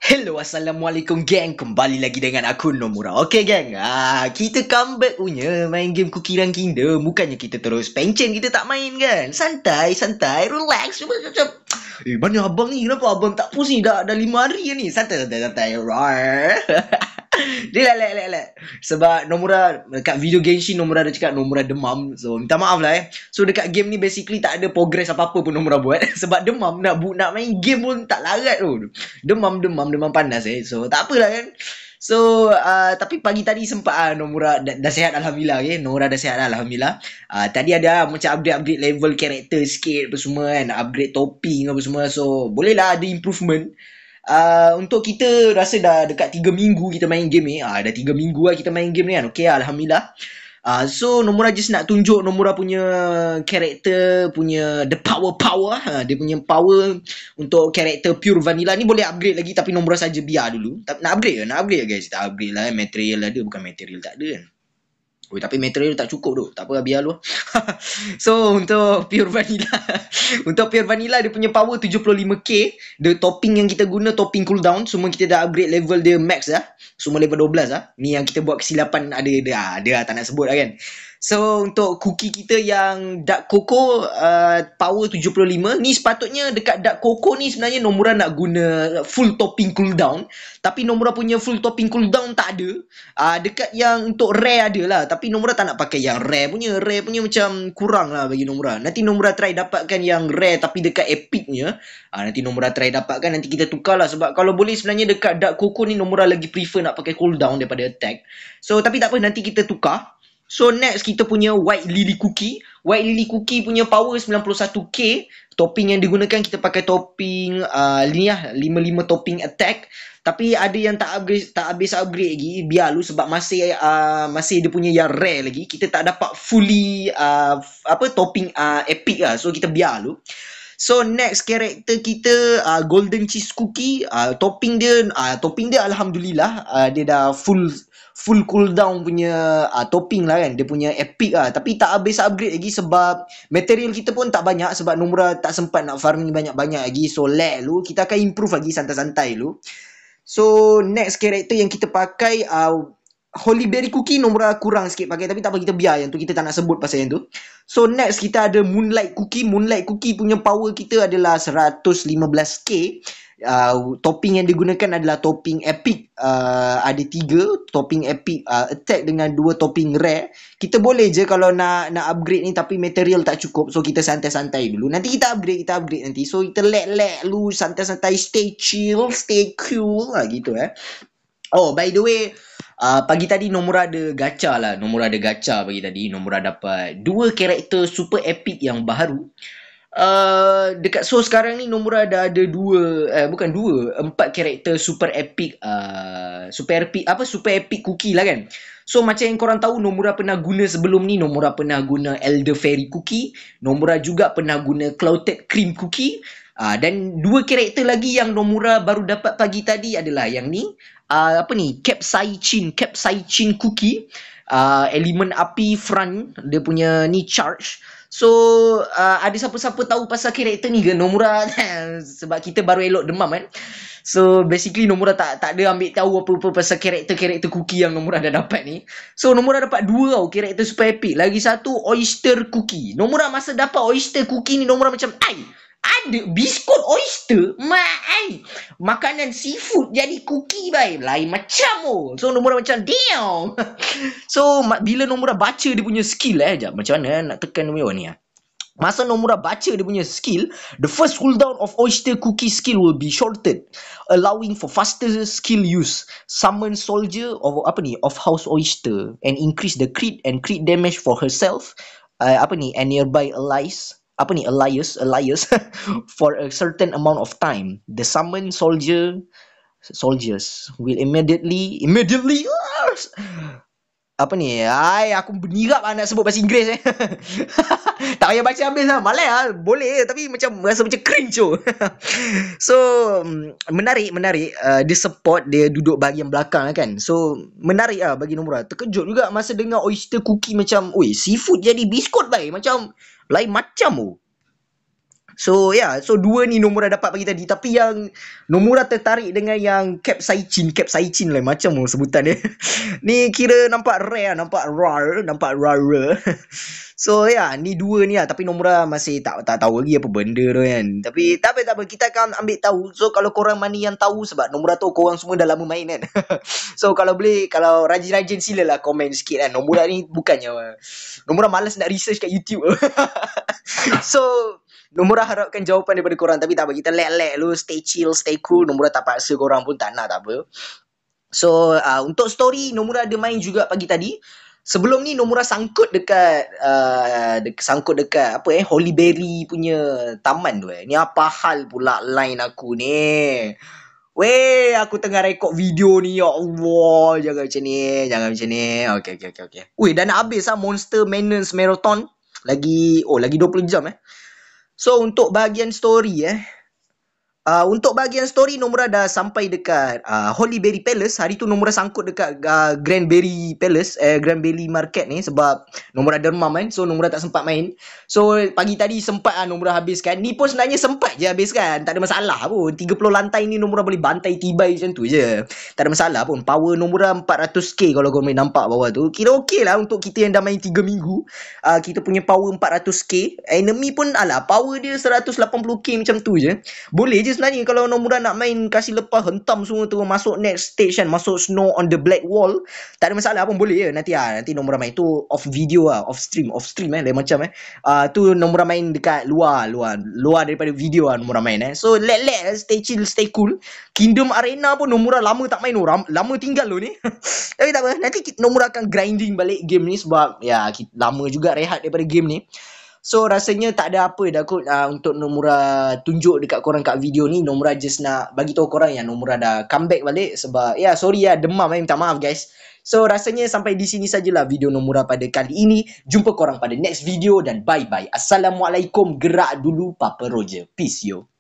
Hello, Assalamualaikum geng. Kembali lagi dengan aku Nomura. Okay geng, kita comeback punya main game Cookie Run Kingdom. Bukannya kita terus pencen, kita tak main kan. Santai, relax. Macam mana abang ni? Kenapa abang tak post ni? Dah 5 hari ni. Santai. Rar. Relax. Sebab Nomura dekat video Genshin, Nomura dah cakap Nomura demam. So minta maaf lah. So dekat game ni basically tak ada progress apa-apa pun Nomura buat. Sebab demam, nak main game pun tak larat tu. Demam panas So tak apalah kan. So tapi pagi tadi sempat Nomura dah sihat alhamdulillah. Nomura dah sihat alhamdulillah. Tadi ada macam upgrade level karakter sikit apa semua kan, upgrade topping apa semua. So bolehlah ada improvement. Untuk kita rasa dah dekat 3 minggu kita main game ni. Dah 3 minggu lah kita main game ni kan. Okay alhamdulillah. So Nomura just nak tunjuk Nomura punya karakter punya the power. Dia punya power untuk karakter pure vanilla ni boleh upgrade lagi, tapi Nomura saja biar dulu. Nak upgrade ke guys? Tak upgrade lah. Material ada, bukan material tak ada kan. Tapi material tak cukup tu. Tak apa, biar lu. So untuk pure vanilla dia punya power 75k. The topping yang kita guna topping cooldown, semua kita dah upgrade level dia max dah. Semua level 12 lah. Ni yang kita buat kesilapan ada tak nak sebut lah kan. So untuk cookie kita yang dark cocoa, power 75. Ni sepatutnya dekat dark cocoa ni sebenarnya Nomura nak guna full topping cooldown, tapi Nomura punya full topping cooldown tak ada. Dekat yang untuk rare ada lah, tapi Nomura tak nak pakai yang rare punya macam kurang lah bagi Nomura. Nanti Nomura try dapatkan yang rare tapi dekat epic punya. Nanti Nomura try dapatkan, nanti kita tukar lah. Sebab kalau boleh sebenarnya dekat dark cocoa ni Nomura lagi prefer nak pakai cooldown daripada attack. So tapi tak apa, nanti kita tukar. So next kita punya White Lily Cookie. White Lily Cookie punya power 91k. Topping yang digunakan kita pakai topping ni lah, 55 topping attack. Tapi ada yang tak habis upgrade lagi. Biar lu, sebab masih dia punya yang rare lagi. Kita tak dapat fully topping epic lah. So kita biar lu. So next karakter kita Golden Cheese Cookie. Topping dia alhamdulillah dia dah full cooldown punya topping lah kan. Dia punya epic lah. Tapi tak habis upgrade lagi sebab material kita pun tak banyak. Sebab Nomura tak sempat nak farming banyak-banyak lagi. So lag lu. Kita akan improve lagi santai-santai lu. So next karakter yang kita pakai Holy Berry Cookie. Nomura kurang sikit pakai, tapi tak apa, kita biar. Yang tu kita tak nak sebut pasal yang tu. So next kita ada Moonlight Cookie. Moonlight Cookie punya power kita adalah 115k. Topping yang digunakan adalah topping epic. Ada 3 topping epic attack dengan 2 topping rare. Kita boleh je kalau nak upgrade ni, tapi material tak cukup. So kita santai-santai dulu. Nanti kita upgrade nanti. So kita lag lu, santai-santai, stay chill, stay cool lah gitu Oh by the way, pagi tadi Nomura ada gacha lah. Nomura ada gacha pagi tadi. Nomura dapat 2 karakter super epic yang baru. Dekat so sekarang ni Nomura dah ada 4 karakter super epic super epic cookie lah kan. So macam yang korang tahu, Nomura pernah guna sebelum ni. Nomura pernah guna Elder Fairy Cookie. Nomura juga pernah guna Clouded Cream Cookie. Dan 2 karakter lagi yang Nomura baru dapat pagi tadi adalah yang ni. Capsaicin Cookie. Elemen api front dia punya ni charge. So ada siapa-siapa tahu pasal karakter ni ke Nomura? Sebab kita baru elok demam kan. So basically Nomura tak ada ambil tahu apa-apa pasal karakter cookie yang Nomura dah dapat ni. So Nomura dapat 2 tau karakter super epic. Lagi satu Oyster Cookie. Nomura masa dapat Oyster Cookie ni, Nomura macam ada biskut oyster, makanan seafood jadi cookie lain macam So Nomura macam damn. So bila Nomura baca dia punya skill macam mana nak tekan ni Masa Nomura baca dia punya skill, the first cooldown of Oyster Cookie skill will be shortened, allowing for faster skill use. Summon soldier of House Oyster and increase the crit and crit damage for herself and nearby allies. Allies for a certain amount of time. The summoned soldiers will immediately aku bernirap nak sebut bahasa Inggeris Tak payah baca habis lah. Malas lah. Boleh tapi macam rasa macam cringe tu. So menarik. Dia support, dia duduk bahagian belakang kan. So menarik lah bagi Nomura. Terkejut juga masa dengar Oyster Cookie macam seafood jadi biskut macam lain macam So so dua ni Nomura dapat pagi tadi. Tapi yang Nomura tertarik dengan yang Capsaicin lah macam sebutan dia. Ni kira nampak rare, nampak rare. So ni dua ni lah. Tapi Nomura masih tak tahu lagi apa benda tu kan. Tapi tak apa, kita akan ambil tahu. So kalau korang mana yang tahu, sebab Nomura tu korang semua dah lama main kan. So kalau boleh, kalau rajin-rajin silalah komen sikit kan. Nomura ni bukannya Nomura malas nak research kat YouTube. So Nomura harapkan jawapan daripada korang. Tapi tak apa, kita let lu, stay chill, stay cool. Nomura tak paksa korang pun tak nak, tak apa. So untuk story, Nomura ada main juga pagi tadi. Sebelum ni Nomura sangkut dekat Holy Berry punya taman tu. Ni apa hal pula line aku ni? Weh, aku tengah rekod video ni, ya Allah. Jangan macam ni. Okay. Weh, dah nak habis Monster Menace Marathon. Lagi 20 jam So untuk bahagian story Nomura dah sampai dekat Holy Berry Palace. Hari tu Nomura sangkut dekat Granberry Palace, Granberry Market ni, sebab Nomura dermam kan. So Nomura tak sempat main. So pagi tadi sempat Nomura habiskan. Ni pun sebenarnya sempat je habiskan. Tak ada masalah pun. 30 lantai ni Nomura boleh bantai tibai macam tu je. Tak ada masalah pun. Power Nomura 400k kalau kau main nampak bawah tu. Kira okey lah untuk kita yang dah main 3 minggu. Kita punya power 400k. Enemy pun power dia 180k macam tu je. Boleh je sebenarnya kalau Nomura nak main, kasih lepas hentam semua tu, masuk next stage kan, masuk snow on the black wall, tak ada masalah pun, boleh je nanti Nomura main tu off video off stream lain macam tu Nomura main dekat luar daripada video Nomura main so let stay chill, stay cool. Kingdom Arena pun Nomura lama tak main lama tinggal ni. Tapi tak apa, nanti Nomura akan grinding balik game ni sebab lama juga rehat daripada game ni. So rasanya tak ada apa dah kot untuk Nomura tunjuk dekat korang kat video ni. Nomura just nak bagi tahu korang yang Nomura dah comeback balik sebab sorry demam minta maaf guys. So rasanya sampai di sini sajalah video Nomura pada kali ini. Jumpa korang pada next video dan bye bye. Assalamualaikum, gerak dulu Papa Roger. Peace yo.